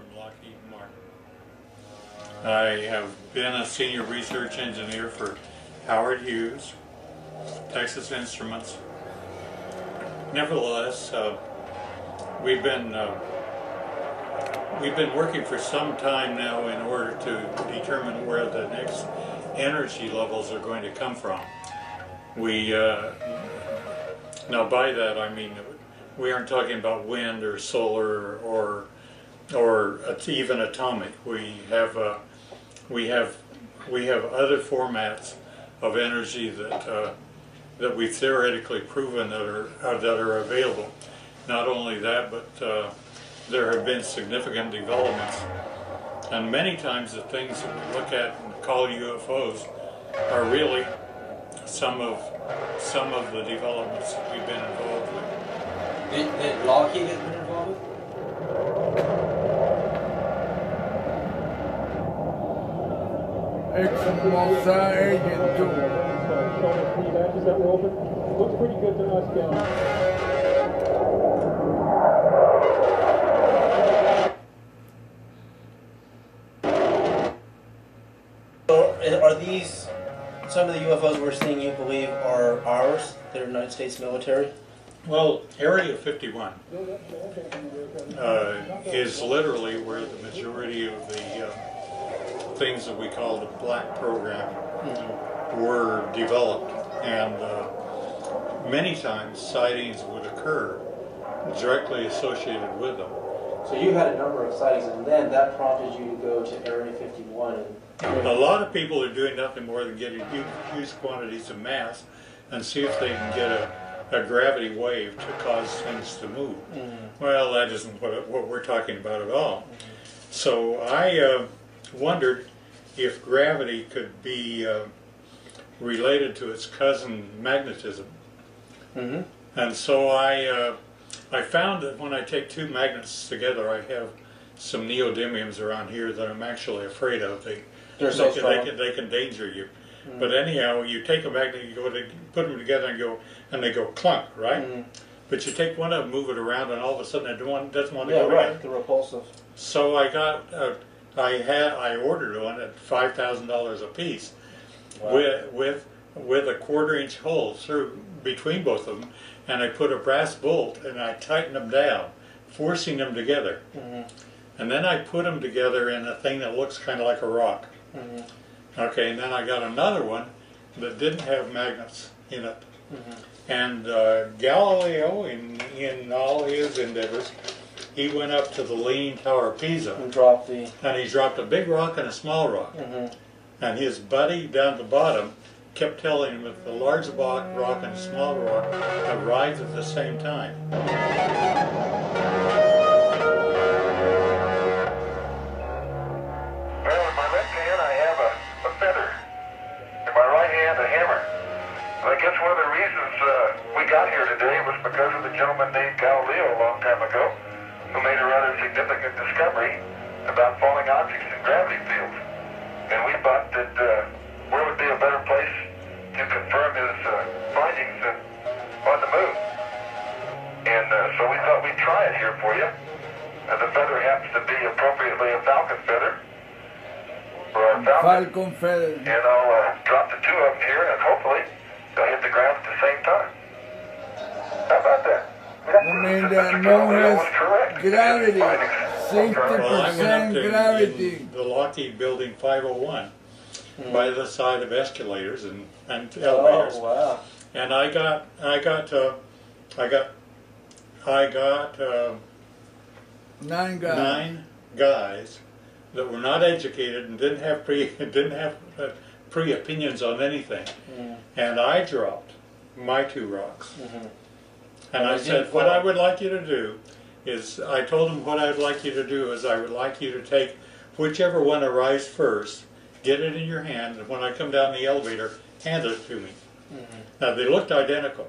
from Lockheed Martin. I have been a senior research engineer for Howard Hughes, Texas Instruments. Nevertheless, we've been working for some time now in order to determine where the next energy levels are going to come from. Now by that I mean we aren't talking about wind or solar or even atomic. We have other formats of energy that we've theoretically proven that are available. Not only that, but there have been significant developments, and many times the things that we look at and call UFOs are really some of the developments that we've been involved with. That Lockheed has been involved with? Ex-Mossad agent too. Looks pretty good to us, Gal. So, are these some of the UFOs we're seeing you believe are ours, that are United States military? Well, Area 51 is literally where the majority of the things that we call the black program were developed, and many times sightings would occur directly associated with them. So you had a number of sightings, and then that prompted you to go to Area 51. A lot of people are doing nothing more than getting huge quantities of mass and see if they can get a gravity wave to cause things to move. Well, that isn't what we're talking about at all. So I wondered if gravity could be related to its cousin magnetism. And so I found that when I take two magnets together, I have some neodymiums around here that I'm actually afraid of. They can danger you. But anyhow, you take a magnet, you go to put them together and they go clunk, right? But you take one of them, move it around, and all of a sudden it doesn't want to go right, together. the repulsive. So I got, I ordered one at $5,000 a piece, with a 1/4-inch hole through between both of them, and I put a brass bolt and I tightened them down, forcing them together. And then I put them together in a thing that looks kind of like a rock. Okay, and then I got another one that didn't have magnets in it. And Galileo, in all his endeavors, he went up to the Leaning Tower of Pisa And he dropped a big rock and a small rock. And his buddy down at the bottom kept telling him that the large rock and the small rock arrived at the same time. Well, in my left hand I have a feather. In my right hand a hammer. And I guess one of the reasons we got here today was because of the gentleman named Galileo a long time ago, who made a rather significant discovery about falling objects in gravity fields. And we thought that where would be a better place to confirm his findings than on the moon. And so we thought we'd try it here for you. And the feather happens to be appropriately a falcon feather. For our falcon feather. And I'll drop the two of them here, and hopefully they'll hit the ground at the same time. How about that? I mean, that moon has gravity, 60% Well, I went up to gravity. in the Lockheed Building 501 by the side of escalators and elevators. Oh, wow. And I got 9 guys that were not educated and didn't have pre-opinions on anything. And I dropped my 2 rocks. And I said, what I would like you to do is, I told them what I'd like you to do is I would like you to take whichever one arrives first, get it in your hand, and when I come down the elevator, hand it to me. Now they looked identical,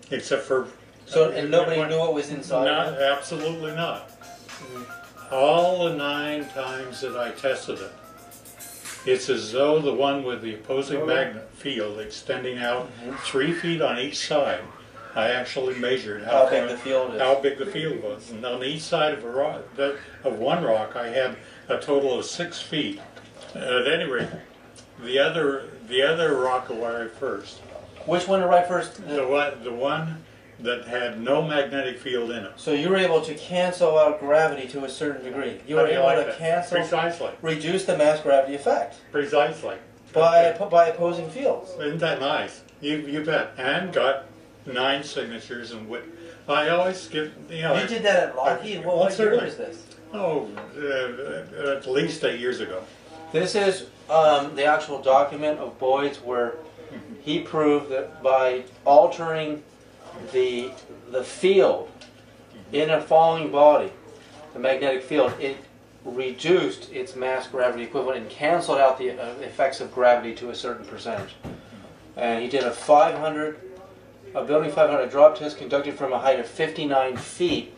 except for... So, and nobody knew what was inside? Not, absolutely not. All the 9 times that I tested it, it's as though the one with the opposing magnet field extending out 3 feet on each side I actually measured How big the field is. how big the field was. And on each side of a rock, of one rock, I had a total of 6 feet. At any rate, the other rock arrived first. Which one arrived first? The one that had no magnetic field in it. So you were able to cancel out gravity to a certain degree. You were How do you able like to that? cancel, Precisely. reduce the mass gravity effect Precisely. by opposing fields. Isn't that nice? You bet. And got 9 signatures and I always get, you know. You did that at Lockheed? What year certainly. is this? Oh, at least 8 years ago. This is the actual document of Boyd's where he proved that by altering the field in a falling body, the magnetic field, it reduced its mass gravity equivalent and canceled out the effects of gravity to a certain percentage. And he did a building 500 drop test conducted from a height of 59 feet.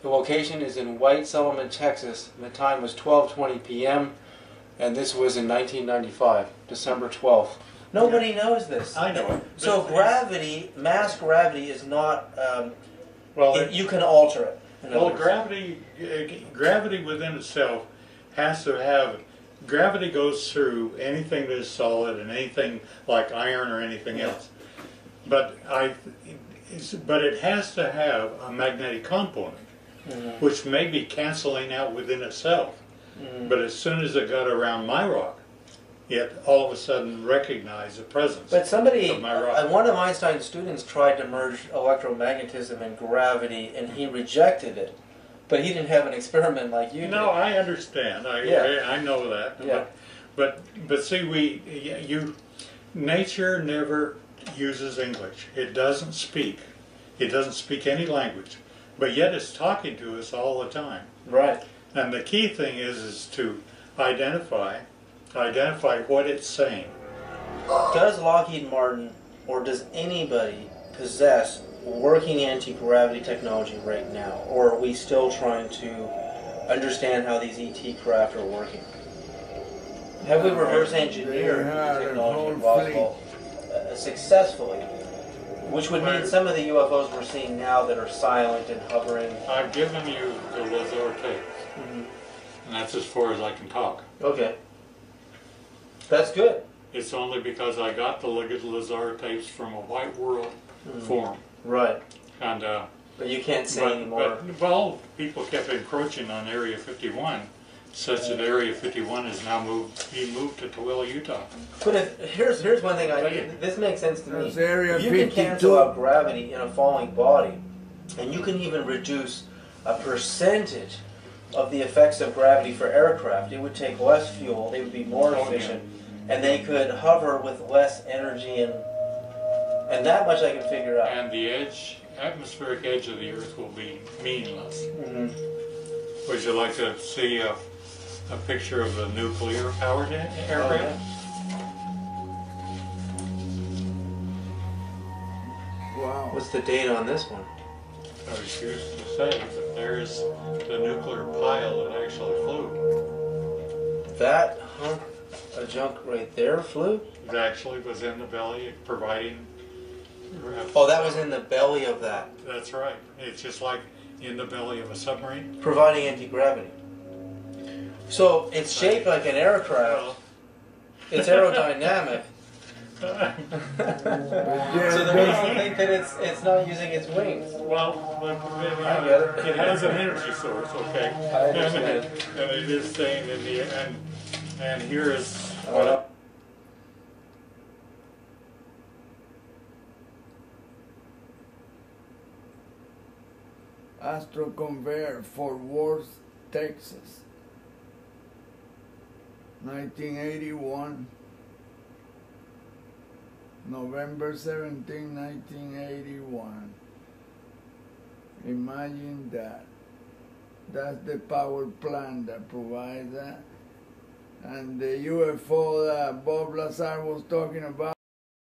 The location is in White Settlement, Texas. The time was 12:20 p.m. and this was in 1995, December 12th. Nobody knows this. I know it. So gravity, mass gravity is not, Well, you can alter it. in other well, words. gravity within itself has to have, gravity goes through anything that is solid and anything like iron or anything else. But it has to have a magnetic component, which may be canceling out within itself. But as soon as it got around my rock, it all of a sudden recognized the presence But somebody, of my rock. one of Einstein's students tried to merge electromagnetism and gravity, and he rejected it. But he didn't have an experiment like you did. No, I understand. I know that. Yeah. But see, nature never uses English. It doesn't speak. It doesn't speak any language. But yet it's talking to us all the time. Right. And the key thing is to identify what it's saying. Does Lockheed Martin, or does anybody possess working anti-gravity technology right now? Or are we still trying to understand how these ET craft are working? Have we reverse engineered the technology at Roswell successfully? Which would mean some of the UFOs we're seeing now that are silent and hovering. I've given you the Lazar tapes, and that's as far as I can talk. Okay. That's good. It's only because I got the Lazar tapes from a White World forum. Right. And But you can't say anymore. well, people kept encroaching on Area 51, such that Area 51 is now being moved to Tooele, Utah. But here's one thing this makes sense to me. That's Area You can 52. cancel out gravity in a falling body, and you can even reduce a percentage of the effects of gravity for aircraft. It would take less fuel, they would be more efficient, and they could hover with less energy, and that much I can figure out. And the atmospheric edge of the Earth will be meaninless. Would you like to see a picture of the nuclear-powered aircraft? Wow. What's the date on this one? I refuse to say, but there's the nuclear pile that actually flew. That hunk of junk right there flew? It actually was in the belly, providing... Oh, that was in the belly of that. That's right. It's just like in the belly of a submarine. Providing anti-gravity. So it's shaped like an aircraft. Well, It's aerodynamic. So Yeah, the reason think that it's not using its wings. well, I get it. it has an energy source, okay? I understand. And it is staying in the and here is What Astro Conveyor, Fort Worth, Texas. 1981. November 17, 1981. Imagine that. That's the power plant that provides that. And the UFO that Bob Lazar was talking about